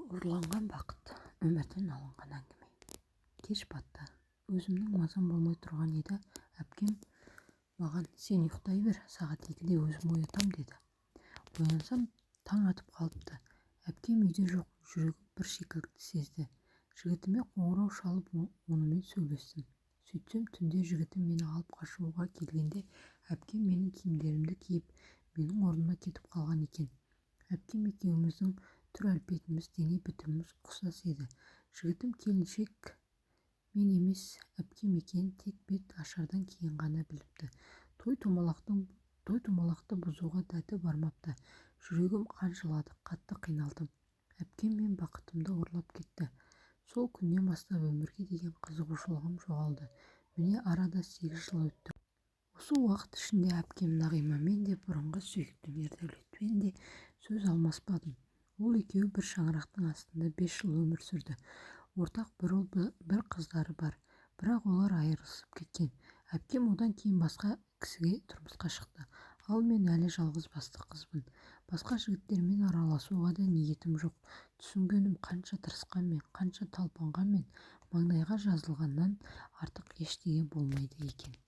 Ұрланған бақыт, өмірден алынған әңгіме. Кеш батты. Өзімнің мазам болмай тұрған еді. Әпкем маған: сен ұйықтай бер, сағат 2-де өзім оятам деді. Оянсам, таң атып қалыпты. Әпкем үйде жоқ, жүрегім бір шикілікті сезді. Жігітіме қоңырау шалып, онымен сөйлестім. Сөйтсем, түнде жігітім мені алып қашуға келгенде, әпкем менің киімдерімді киіп, менің орныма кетіп қалған екен. Әпкем екеуміздің түр-әлпетіміз, дене бітіміміз ұқсас еді. Жігітім келіншек мен емес, әпкем екенін тек бет ашардан кейін ғана біліпті. Той-томалақты бұзуға дәті бармапты. Жүрегім қанжылады, қатты қиналдым. Әпкем мен бақытымды ұрлап кетті. Сол күннен бастап өмірге деген қызығушылығым жоғалды. Міне арада 8 жыл өтті. Осы уақыт ішінде әпкем Нағимамен де, бұрынғы сүйіктім Ердәулетпен де сөз алмаспадым. Ол екеуі бір шаңырақтың астында 5 жыл өмір сүрді. Ортақ бір ұл, бір қыздары бар. Бірақ олар айырылысып кеткен. Әпкем одан кейін басқа кісіге тұрмысқа шықты. Ал мен әлі жалғызбасты қызбын. Басқа жігіттермен араласуға да ниетім жоқ. Түсінгенім, қанша тырысқанмен, қанша талпынғанмен, маңдайға жазылғаннан артық ештеңе болмайды екен.